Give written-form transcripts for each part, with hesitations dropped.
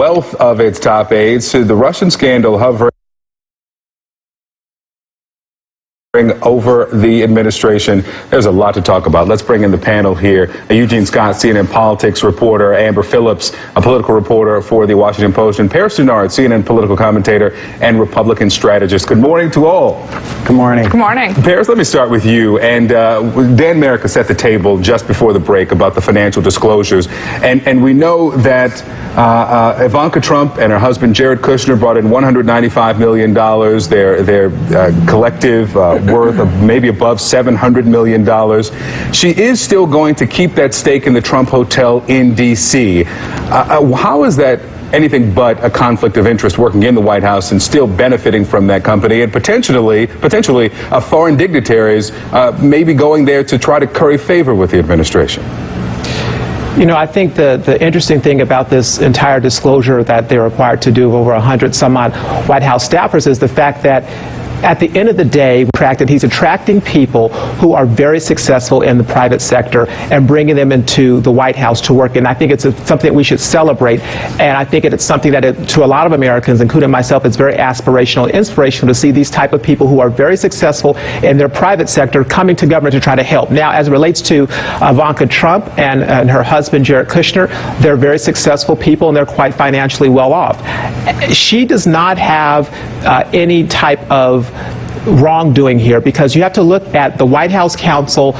wealth of its top aides to the Russian scandal hovering over the administration. There's a lot to talk about. Let's bring in the panel here. Eugene Scott, CNN politics reporter, Amber Phillips, a political reporter for the Washington Post, and Paris Denard, CNN political commentator and Republican strategist. Good morning to all. Good morning. Good morning. Paris, let me start with you. And Dan Merrick set the table just before the break about the financial disclosures. And we know that Ivanka Trump and her husband Jared Kushner brought in $195 million. Their collective worth of maybe above $700 million. She is still going to keep that stake in the Trump Hotel in D.C. How is that anything but a conflict of interest, working in the White House and still benefiting from that company, and potentially foreign dignitaries maybe going there to try to curry favor with the administration? You know, I think the interesting thing about this entire disclosure that they're required to do of over 100 some odd White House staffers is the fact that at the end of the day, he's attracting people who are very successful in the private sector and bringing them into the White House to work. And I think it's something that we should celebrate. And I think it's something that to a lot of Americans, including myself, it's very aspirational and inspirational to see these type of people who are very successful in their private sector coming to government to try to help. Now, as it relates to Ivanka Trump and her husband, Jared Kushner, they're very successful people and they're quite financially well off. She does not have any type of wrongdoing here, because you have to look at the White House counsel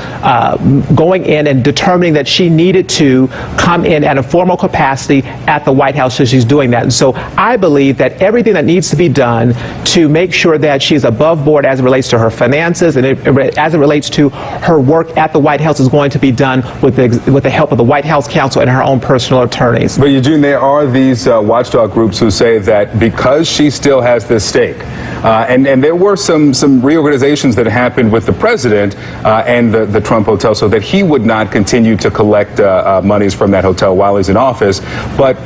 going in and determining that she needed to come in at a formal capacity at the White House, so she's doing that. And so I believe that everything that needs to be done to make sure that she's above board as it relates to her finances and as it relates to her work at the White House is going to be done with the help of the White House counsel and her own personal attorneys. But Eugene, there are these watchdog groups who say that because she still has this stake, and there were some reorganizations that happened with the president and the Trump Hotel, so that he would not continue to collect monies from that hotel while he's in office, but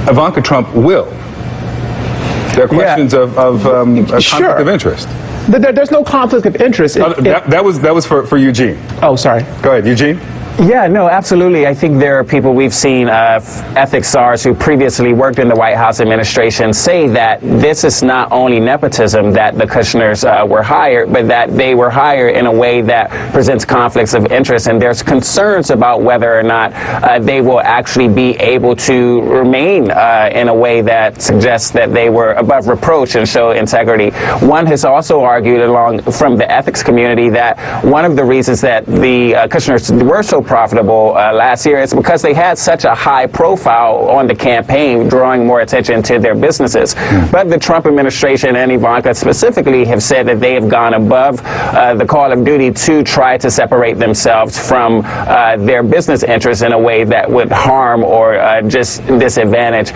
Ivanka Trump will. There are questions of conflict of interest. There's no conflict of interest. That was for Eugene. Oh, sorry. Go ahead, Eugene. Yeah, no, absolutely. I think there are people we've seen, ethics czars who previously worked in the White House administration, say that this is not only nepotism, that the Kushners were hired, but that they were hired in a way that presents conflicts of interest. And there's concerns about whether or not they will actually be able to remain in a way that suggests that they were above reproach and show integrity. One has also argued along from the ethics community that one of the reasons that the Kushners were so profitable last year is because they had such a high profile on the campaign, drawing more attention to their businesses. But the Trump administration and Ivanka specifically have said that they have gone above the call of duty to try to separate themselves from their business interests in a way that would harm or just disadvantage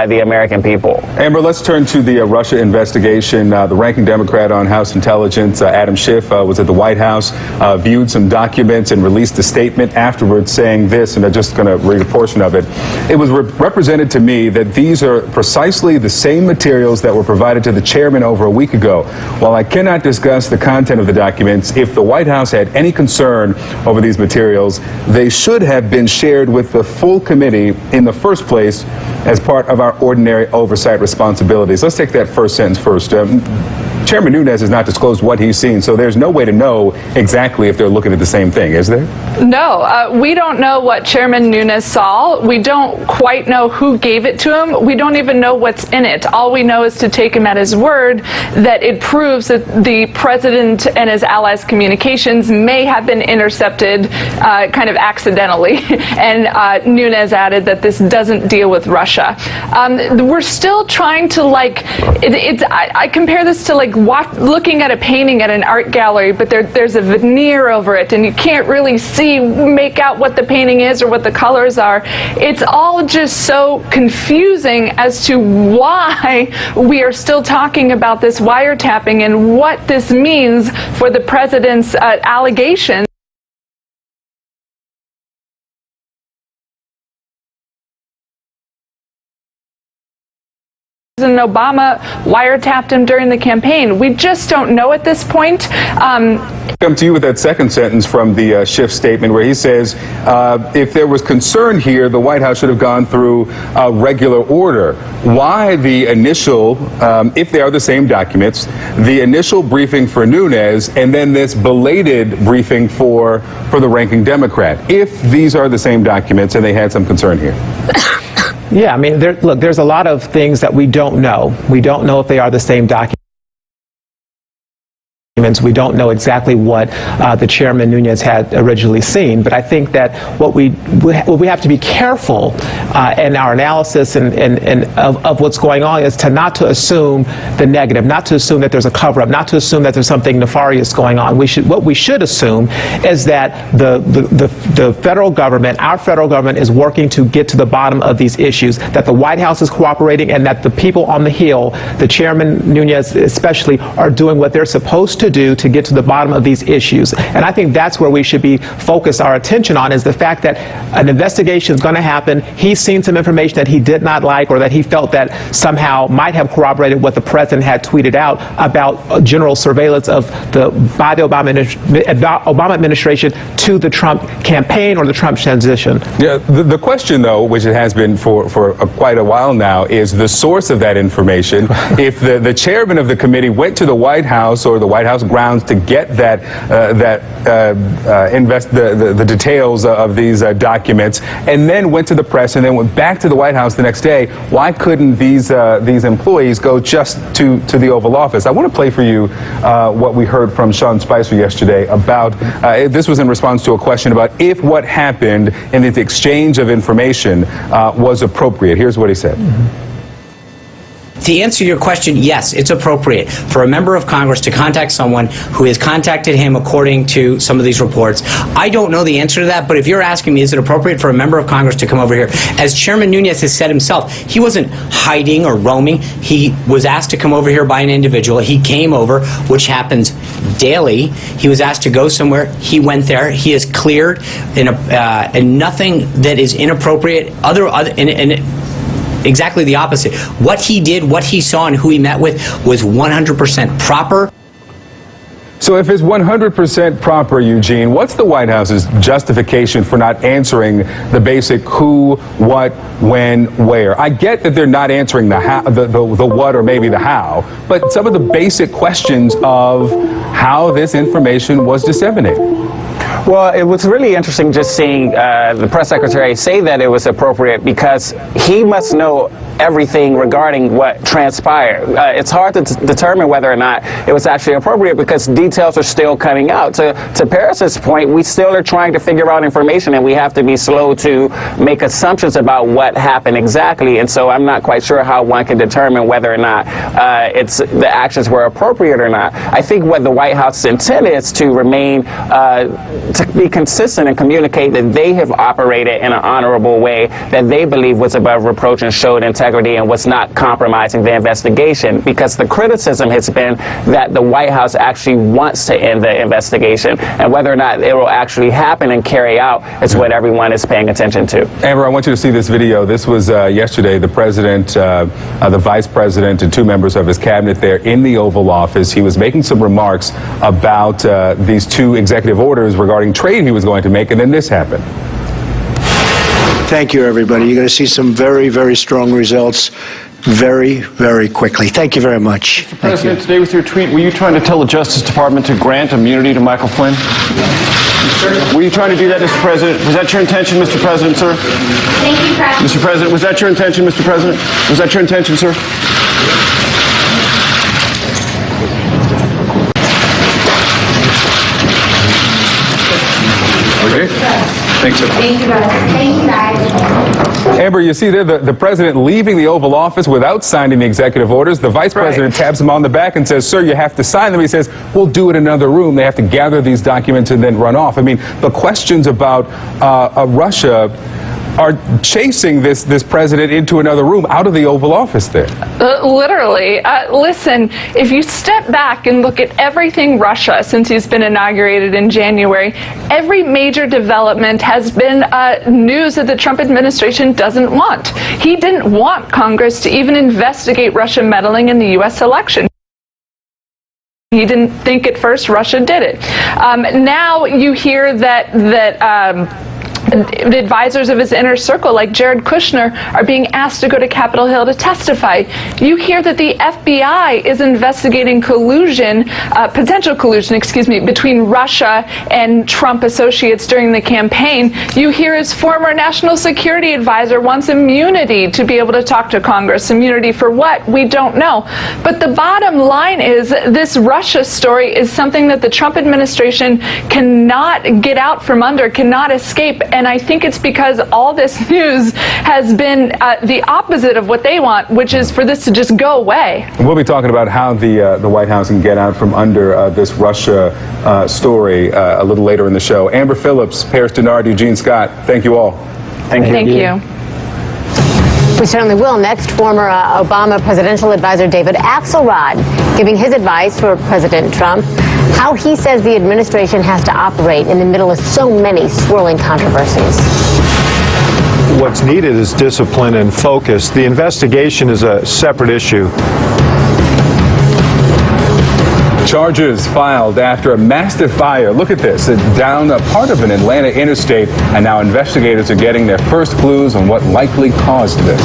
the American people. Amber, let's turn to the Russia investigation. The ranking Democrat on House Intelligence, Adam Schiff, was at the White House, viewed some documents and released a statement afterwards saying this, and I'm just going to read a portion of it. It was represented to me that these are precisely the same materials that were provided to the chairman over a week ago. While I cannot discuss the content of the documents, if the White House had any concern over these materials, they should have been shared with the full committee in the first place as part of our ordinary oversight responsibilities. Let's take that first sentence first. Chairman Nunes has not disclosed what he's seen, so there's no way to know exactly if they're looking at the same thing, is there? No, we don't know what Chairman Nunes saw. We don't quite know who gave it to him. We don't even know what's in it. All we know is to take him at his word that it proves that the president and his allies' communications may have been intercepted kind of accidentally. And Nunes added that this doesn't deal with Russia. We're still trying to, like, I compare this to, like, looking at a painting at an art gallery, but there's a veneer over it, and you can't really make out what the painting is or what the colors are. It's all just so confusing as to why we are still talking about this wiretapping and what this means for the president's allegations. President Obama wiretapped him during the campaign. We just don't know at this point. Come to you with that second sentence from the Schiff statement where he says if there was concern here, the White House should have gone through a regular order. Why the initial, if they are the same documents, the initial briefing for Nunes and then this belated briefing for the ranking Democrat, if these are the same documents and they had some concern here? Yeah, I mean, look, there's a lot of things that we don't know. We don't know if they are the same documents. We don't know exactly what the Chairman Nunes had originally seen, but I think that what we have to be careful in our analysis and of what's going on is not to assume the negative, not to assume that there's a cover-up, not to assume that there's something nefarious going on. What we should assume is that the federal government, our federal government, is working to get to the bottom of these issues, that the White House is cooperating, and that the people on the Hill, the Chairman Nunes especially, are doing what they're supposed to do to get to the bottom of these issues. And I think that's where we should be focused our attention on, is the fact that an investigation is going to happen. He's seen some information that he did not like, or that he felt that somehow might have corroborated what the president had tweeted out about general surveillance of by the Obama administration to the Trump campaign or the Trump transition. Yeah, the question, though, which it has been for quite a while now, is the source of that information. If the chairman of the committee went to the White House or the White House grounds to get the details of these documents, and then went to the press and then went back to the White House the next day, why couldn't these employees go just to the Oval Office? I want to play for you what we heard from Sean Spicer yesterday about, this was in response to a question about if what happened in the exchange of information was appropriate. Here's what he said. To answer your question, yes, it's appropriate for a member of Congress to contact someone who has contacted him according to some of these reports. I don't know the answer to that, but if you're asking me, is it appropriate for a member of Congress to come over here? As Chairman Nunes has said himself, he wasn't hiding or roaming. He was asked to come over here by an individual. He came over, which happens daily. He was asked to go somewhere. He went there. He is cleared, and nothing that is inappropriate, exactly the opposite. What he did, what he saw, and who he met with was 100% proper. So if it's 100% proper, Eugene, what's the White House's justification for not answering the basic who, what, when, where? I get that they're not answering the how, the what or maybe the how, but some of the basic questions of how this information was disseminated. Well, it was really interesting just seeing the press secretary say that it was appropriate, because he must know everything regarding what transpired. It's hard to determine whether or not it was actually appropriate, because details are still coming out. To Paris's point, we still are trying to figure out information, and we have to be slow to make assumptions about what happened exactly. And so I'm not quite sure how one can determine whether or not the actions were appropriate or not. I think what the White House's intent is to remain to be consistent and communicate that they have operated in an honorable way that they believe was above reproach and showed integrity and was not compromising the investigation, because the criticism has been that the White House actually wants to end the investigation, and whether or not it will actually happen and carry out is what everyone is paying attention to. Amber, I want you to see this video. This was yesterday. The president, the vice president, and two members of his cabinet there in the Oval Office. He was making some remarks about these two executive orders regarding trade he was going to make, and then this happened. Thank you, everybody. You're going to see some very, very strong results very, very quickly. Thank you very much. Mr. President, today with your tweet, were you trying to tell the Justice Department to grant immunity to Michael Flynn? Were you trying to do that, Mr. President? Was that your intention, Mr. President, sir? Thank you, President. Mr. President, was that your intention, Mr. President? Was that your intention, sir? Okay. Thanks, sir. Thank you, guys. Thank you, guys. Amber, you see there the president leaving the Oval Office without signing the executive orders. The vice president taps him on the back and says, sir, you have to sign them. He says, we'll do it in another room. They have to gather these documents and then run off. I mean, the questions about Russia are chasing this president into another room out of the Oval Office there. Literally. Listen, if you step back and look at everything Russia since he's been inaugurated in January, every major development has been news that the Trump administration doesn't want. He didn't want Congress to even investigate Russian meddling in the U.S. election. He didn't think at first Russia did it. Now you hear that advisors of his inner circle, like Jared Kushner, are being asked to go to Capitol Hill to testify. You hear that the FBI is investigating collusion, potential collusion, between Russia and Trump associates during the campaign. You hear his former national security advisor wants immunity to be able to talk to Congress. Immunity for what? We don't know. But the bottom line is this Russia story is something that the Trump administration cannot get out from under, cannot escape. And I think it's because all this news has been the opposite of what they want, which is for this to just go away. We'll be talking about how the White House can get out from under this Russia story a little later in the show. Amber Phillips, Paris Denard, Eugene Scott, thank you all. Thank you. We certainly will. Next, former Obama presidential advisor David Axelrod giving his advice for President Trump, how he says the administration has to operate in the middle of so many swirling controversies. What's needed is discipline and focus. The investigation is a separate issue. Charges filed after a massive fire. Look at this, down a part of an Atlanta interstate, and now investigators are getting their first clues on what likely caused this.